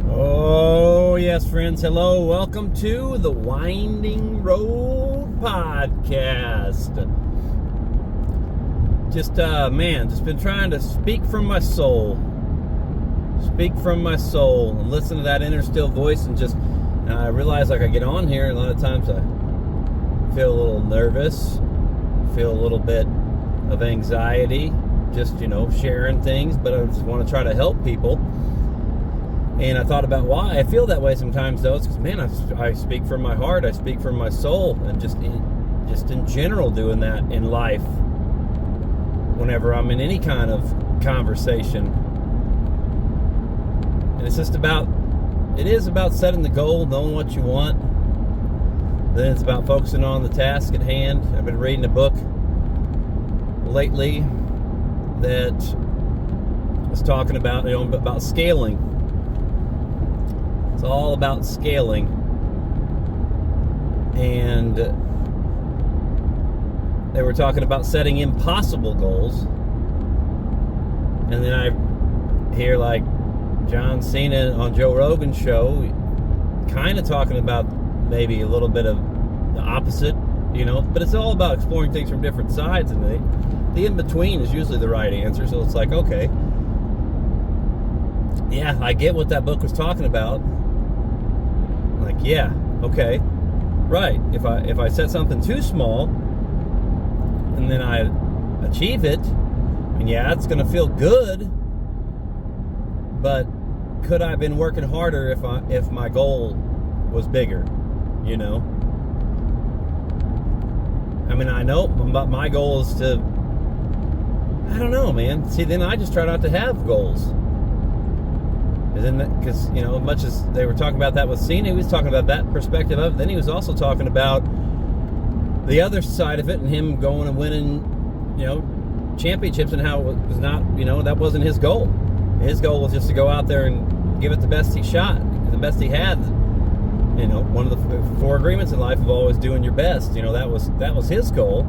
Oh, yes, friends. Hello. Welcome to the Winding Road Podcast. Just been trying to speak from my soul. Speak from my soul and listen to that inner still voice. And I realize, like, I get on here, and a lot of times I feel a little nervous, feel a little bit of anxiety, just, sharing things, but I just want to try to help people. And I thought about why I feel that way sometimes, though. It's because, man, I speak from my heart, I speak from my soul, and just in general doing that in life whenever I'm in any kind of conversation. And it is about setting the goal, knowing what you want. Then it's about focusing on the task at hand. I've been reading a book lately that was talking about scaling. It's all about scaling. And they were talking about setting impossible goals. And then I hear, like, John Cena on Joe Rogan's show kind of talking about maybe a little bit of the opposite, but it's all about exploring things from different sides, and the in-between is usually the right answer. So it's like, okay, yeah, I get what that book was talking about. Like, yeah, okay, right. If I set something too small and then I achieve it, and yeah, it's going to feel good, but could I have been working harder if my goal was bigger? I mean, I know, but my goal is to, I don't know, man. See, then I just try not to have goals. Because, as much as they were talking about that with Cena, he was talking about that perspective of it. Then he was also talking about the other side of it, and him going and winning, championships, and how it was not, that wasn't his goal. His goal was just to go out there and give it the best he shot, the best he had. One of the 4 agreements in life of always doing your best. That was his goal.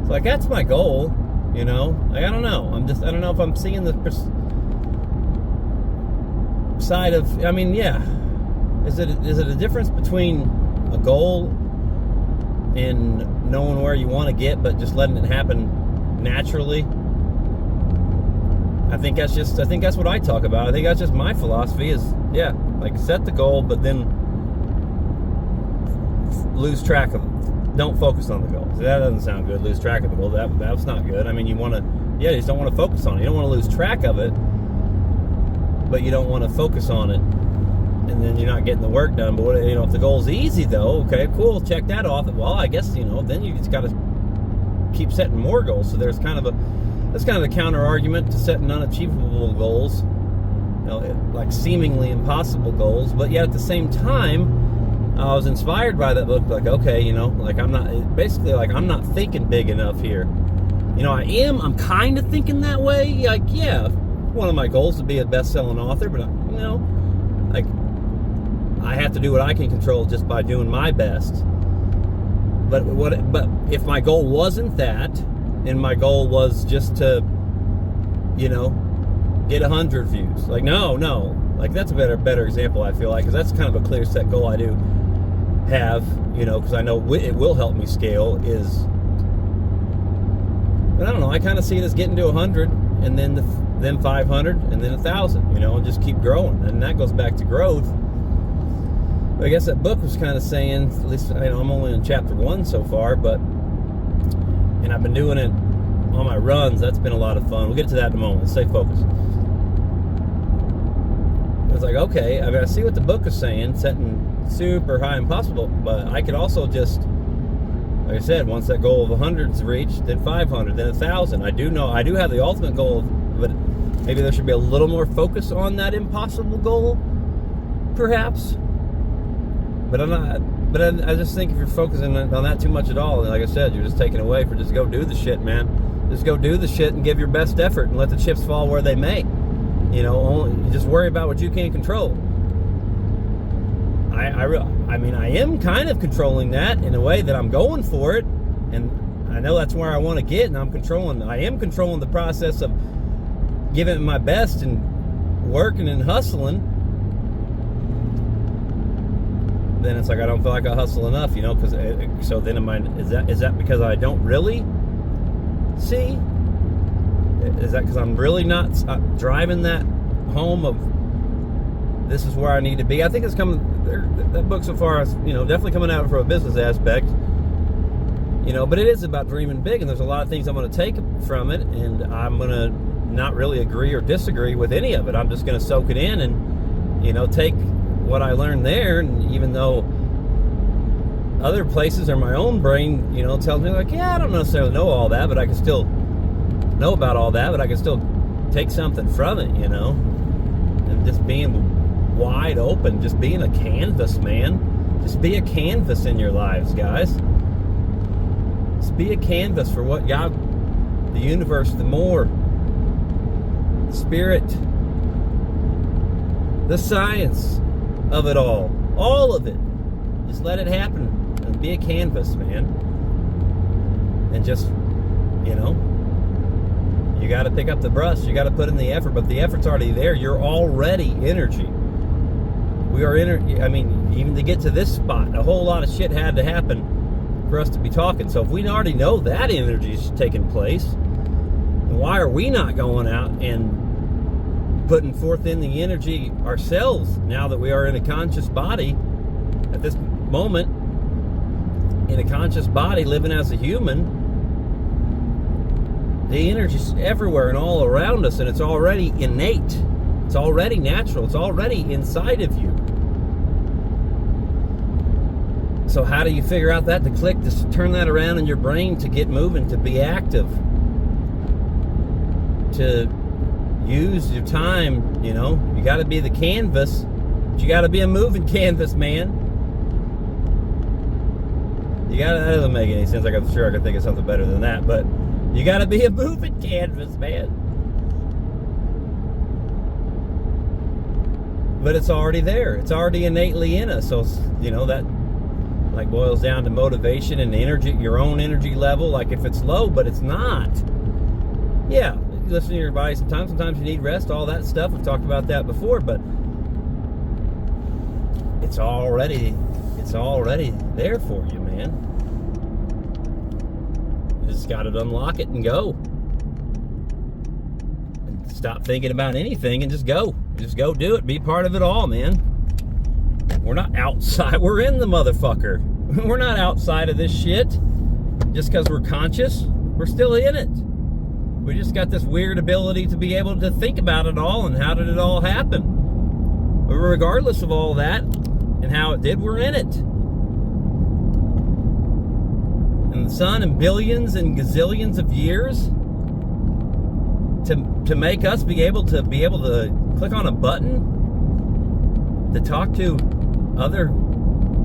It's like, that's my goal. Like, I don't know. I don't know if I'm seeing the side of. I mean, yeah. Is it a difference between a goal and knowing where you want to get, but just letting it happen naturally? I think that's what I talk about. I think that's just my philosophy is, yeah, like, set the goal, but then lose track of it. Don't focus on the goal. That doesn't sound good. Lose track of the goal. That's not good. I mean, you just don't want to focus on it. You don't want to lose track of it, but you don't want to focus on it, and then you're not getting the work done. But if the goal's easy, though, okay, cool, check that off. Well, I guess then you just got to keep setting more goals. So that's kind of the counter argument to setting unachievable goals, like seemingly impossible goals. But yet at the same time, I was inspired by that book. Like, okay, I'm not thinking big enough here. I'm kind of thinking that way. Like, yeah, one of my goals is to be a best-selling author, but like, I have to do what I can control just by doing my best. But if my goal wasn't that, and my goal was just to, get 100 views. Like, no. Like, that's a better example, I feel like, because that's kind of a clear set goal I do have, because I know it will help me scale, but I don't know, I kind of see it as getting to 100, and then 500, and then 1,000, and just keep growing. And that goes back to growth. But I guess that book was kind of saying, at least, I'm only in chapter 1 so far, and I've been doing it on my runs. That's been a lot of fun. We'll get to that in a moment. Let's stay focused. I was like, okay, I see what the book is saying, setting super high and possible, but I could also just, like I said, once that goal of 100 is reached, then 500, then 1,000. I do have the ultimate goal, but maybe there should be a little more focus on that impossible goal, perhaps. But I just think if you're focusing on that too much at all, like I said, you're just taking away from just go do the shit, man. Just go do the shit and give your best effort and let the chips fall where they may. Only just worry about what you can't control. I am kind of controlling that in a way that I'm going for it, and I know that's where I want to get, and I am controlling the process of giving it my best and working and hustling, then it's like I don't feel like I hustle enough, you know. Because so then is that because I don't really see? Is that because I'm really not driving that home of this is where I need to be? I think it's coming. That book so far is, you know, definitely coming out from a business aspect, you know. But it is about dreaming big, and there's a lot of things I'm going to take from it, and I'm going to not really agree or disagree with any of it. I'm just going to soak it in and, you know, take what I learned there. And even though other places or my own brain, you know, tells me like, yeah, I don't necessarily know all that, but I can still know about all that, but I can still take something from it, you know. And just being wide open, just being a canvas, man. Just be a canvas in your lives, guys. Just be a canvas for what God, the universe, the more, the spirit, the science of it all of it. Just let it happen and be a canvas, man. And just, you know, you got to pick up the brush. You got to put in the effort, but the effort's already there. You're already energy. We are energy. I mean, even to get to this spot, a whole lot of shit had to happen for us to be talking. So if we already know that energy's taking place, why are we not going out and putting forth in the energy ourselves now that we are in a conscious body at this moment, in a conscious body, living as a human? The energy's everywhere and all around us, and it's already innate. It's already natural. It's already inside of you. So how do you figure out that to click, to turn that around in your brain, to get moving, to be active, to use your time? You know, you got to be the canvas, but you got to be a moving canvas, man. That doesn't make any sense. Like, I'm sure I could think of something better than that, but you got to be a moving canvas, man. But it's already there. It's already innately in us. So, you know, that like boils down to motivation and energy, your own energy level. Like if it's low, but it's not. Yeah, you listen to your body sometimes. Sometimes you need rest, all that stuff. We've talked about that before, but it's already there for you, man. You just got to unlock it and go. And stop thinking about anything and just go. Just go do it. Be part of it all, man. We're not outside. We're in the motherfucker. We're not outside of this shit. Just because we're conscious, we're still in it. We just got this weird ability to be able to think about it all and how did it all happen. But regardless of all that and how it did, we're in it. And the sun in billions and gazillions of years to make us be able to click on a button to talk to other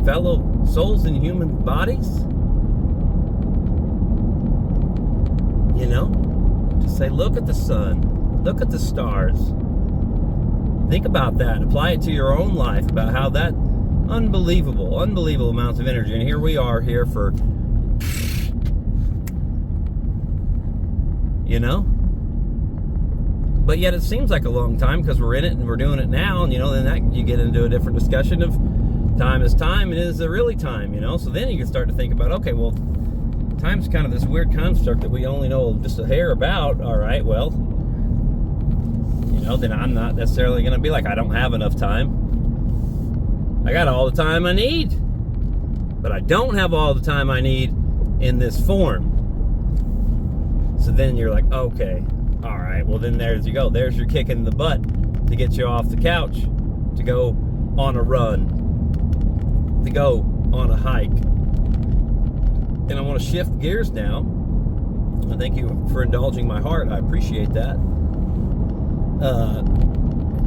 fellow souls in human bodies. You know, just say, look at the sun, look at the stars. Think about that. Apply it to your own life about how that unbelievable amounts of energy. And here we are here for, you know. But yet it seems like a long time because we're in it and we're doing it now. And, you know, then that you get into a different discussion of time is time and is it really time, you know? So then you can start to think about, okay, well, time's kind of this weird construct that we only know just a hair about. All right, well, you know, then I'm not necessarily going to be like, I don't have enough time. I got all the time I need. But I don't have all the time I need in this form. So then you're like, okay. All right, well then there's you go. There's your kick in the butt to get you off the couch, to go on a run, to go on a hike. And I want to shift gears now. I thank you for indulging my heart. I appreciate that.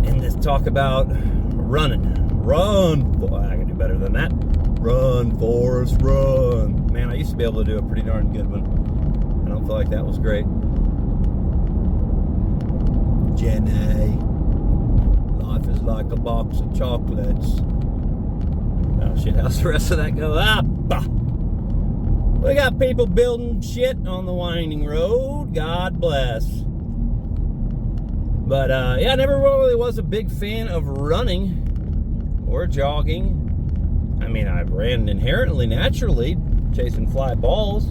And let's talk about running. Run. Boy, I can do better than that. Run, Forrest, run. Man, I used to be able to do a pretty darn good one. I don't feel like that was great. Jenny, life is like a box of chocolates. Oh shit, how's the rest of that go? We got people building shit on the winding road. God bless. But yeah, I never really was a big fan of running or jogging. I mean, I ran inherently, naturally, chasing fly balls.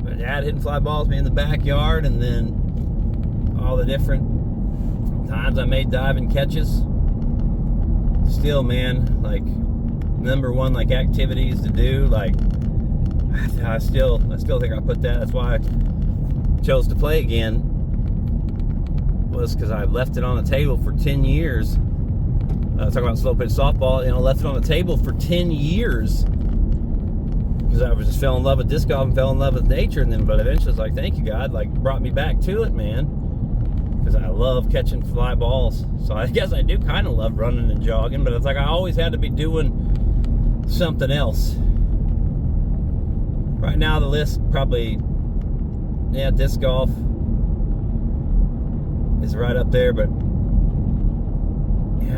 My dad hitting fly balls me in the backyard, and then all the different times I made diving catches. Still, man, like number one, like activities to do. Like I still think I put that. That's why I chose to play again. Was because I left it on the table for 10 years. Talking about slow pitch softball, left it on the table for 10 years because I was just fell in love with disc golf and fell in love with nature, and then but eventually it's like, thank you God, like brought me back to it, man, because I love catching fly balls. So I guess I do kind of love running and jogging, but it's like I always had to be doing something else. Right now the list probably, disc golf is right up there, but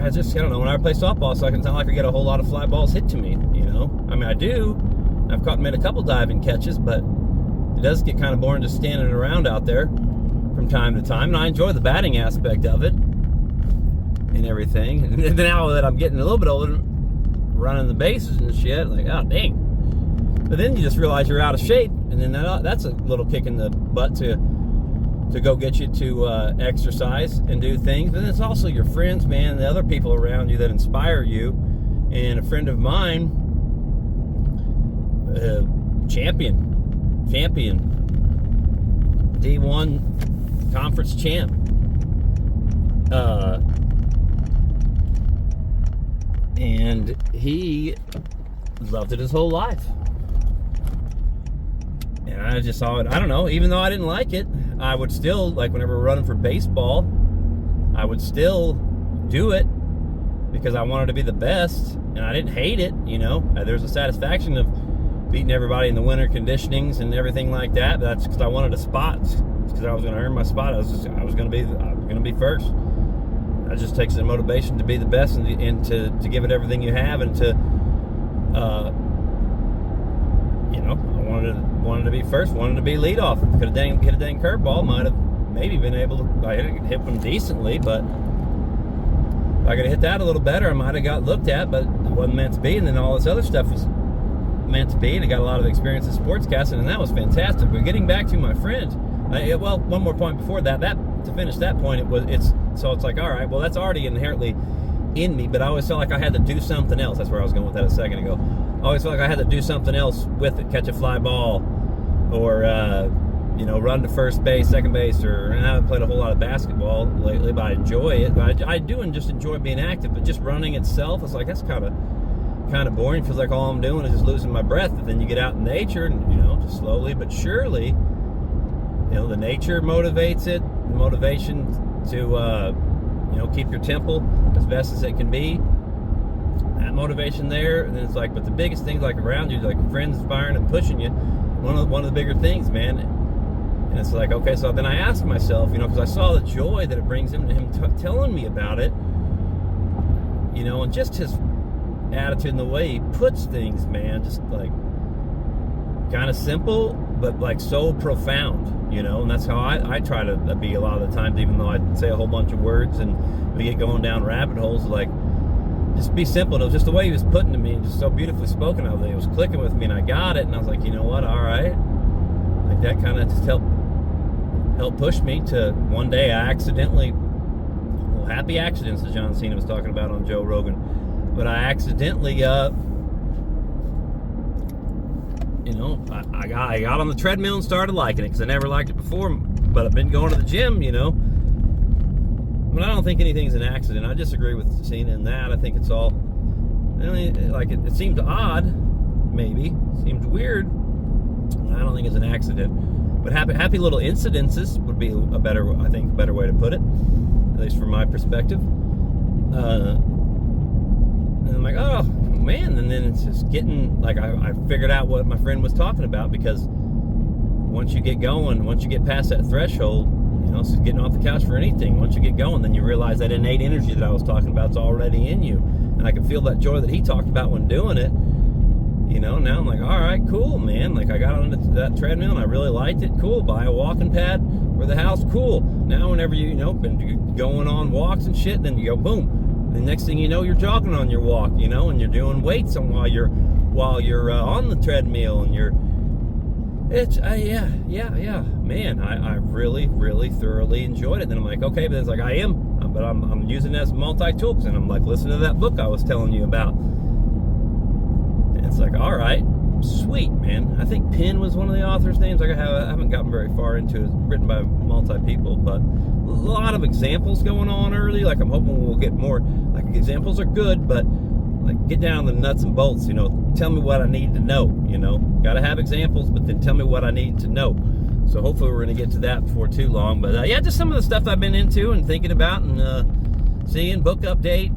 I don't know, when I play softball, so it's not like I get a whole lot of fly balls hit to me, I mean, I do. I've made a couple diving catches, but it does get kind of boring just standing around out there from time to time. And I enjoy the batting aspect of it and everything. And now that I'm getting a little bit older, running the bases and shit, like, oh, dang. But then you just realize you're out of shape, and then that's a little kick in the butt to go get you to exercise and do things. But it's also your friends, man, the other people around you that inspire you. And a friend of mine, champion, D1 conference champ, and he loved it his whole life. And I just saw it, I don't know, even though I didn't like it, I would still, like whenever we're running for baseball, I would still do it because I wanted to be the best, and I didn't hate it, There's a satisfaction of beating everybody in the winter conditionings and everything like that. But that's because I wanted a spot, because I was going to earn my spot. I was going to be first. That just takes the motivation to be the best and to give it everything you have, and to I wanted to be first, wanted to be leadoff. Could have hit a dang curveball, might have maybe been able to. I hit one decently, but if I could have hit that a little better, I might have got looked at, but it wasn't meant to be. And then all this other stuff was meant to be, and I got a lot of experience in sportscasting, and that was fantastic. But getting back to my friend, one more point before that to finish that point, it's like, all right, well, that's already inherently in me, but I always felt like I had to do something else. That's where I was going with that a second ago. I always felt like I had to do something else with it, catch a fly ball, or run to first base, second base, or I haven't played a whole lot of basketball lately, but I enjoy it. But I do and just enjoy being active, but just running itself, it's like that's kind of boring. Feels like all I'm doing is just losing my breath. But then you get out in nature, and just slowly but surely, the nature motivates it. The motivation to keep your tempo as best as it can be. That motivation there, and then it's like, but the biggest things like around you, like friends inspiring and pushing you. One of the bigger things, man. And it's like, okay, so then I asked myself, because I saw the joy that it brings him telling me about it, and just his attitude and the way he puts things, man, just like kind of simple, but like so profound, and that's how I try to be a lot of the times, even though I say a whole bunch of words and we get going down rabbit holes, like just be simple. And it was just the way he was putting to me, just so beautifully spoken of it. It was clicking with me, and I got it, and I was like, you know what, all right, like that kind of just helped push me to one day I accidentally, happy accidents, as John Cena was talking about on Joe Rogan. But I accidentally, I got on the treadmill and started liking it, because I never liked it before. But I've been going to the gym, But I don't think anything's an accident. I disagree with Cena in that. I think it's all, it seems odd, maybe. It seems weird. I don't think it's an accident. But happy little incidences would be a better way to put it, at least from my perspective. And I'm like, oh man, and then it's just getting like I figured out what my friend was talking about, because once you get going, once you get past that threshold, so getting off the couch for anything, once you get going, then you realize that innate energy that I was talking about is already in you, and I can feel that joy that he talked about when doing it. Now I'm like, all right, cool, man. Like I got on that treadmill and I really liked it. Cool, buy a walking pad or the house, cool. Now whenever you know, been going on walks and shit, then you go boom. The next thing you know, you're jogging on your walk, you know, and you're doing weights while you're on the treadmill, and it's yeah, man, I really thoroughly enjoyed it. Then I'm like, okay, but it's like I'm using it as a multi-tool, and I'm like listening to that book I was telling you about. And it's like, all right, sweet, man. I think Penn was one of the author's names. Like I haven't gotten very far into it. It's written by multi-people, but a lot of examples going on early. Like I'm hoping we'll get more. Like examples are good, but like get down to the nuts and bolts. You know, tell me what I need to know. You know, got to have examples, but then tell me what I need to know. So hopefully we're going to get to that before too long. But yeah, just some of the stuff I've been into and thinking about and seeing. Book update.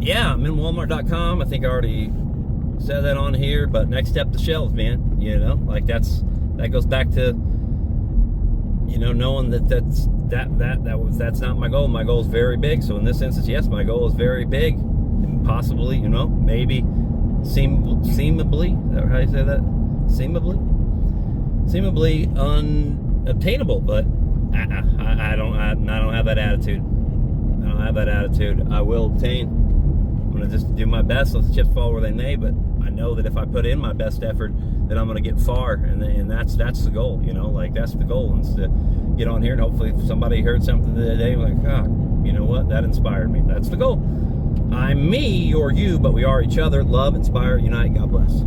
Yeah, I'm in Walmart.com. I think I already said that on here. But next step, the shelves, man. You know, like that goes back to, you know, knowing that's not my goal. My goal is very big. So in this instance, yes, my goal is very big, and possibly, you know, maybe seemably. Is that how you say that? Seemably unobtainable, but I don't have that attitude. I don't have that attitude. I will obtain. I'm gonna just do my best. Let the chips fall where they may. But I know that if I put in my best effort, that I'm gonna get far, and that's the goal. You know, like that's the goal. And to get on here and hopefully if somebody heard something today, like, you know what? That inspired me. That's the goal. I'm me, you're you, but we are each other. Love, inspire, unite. God bless.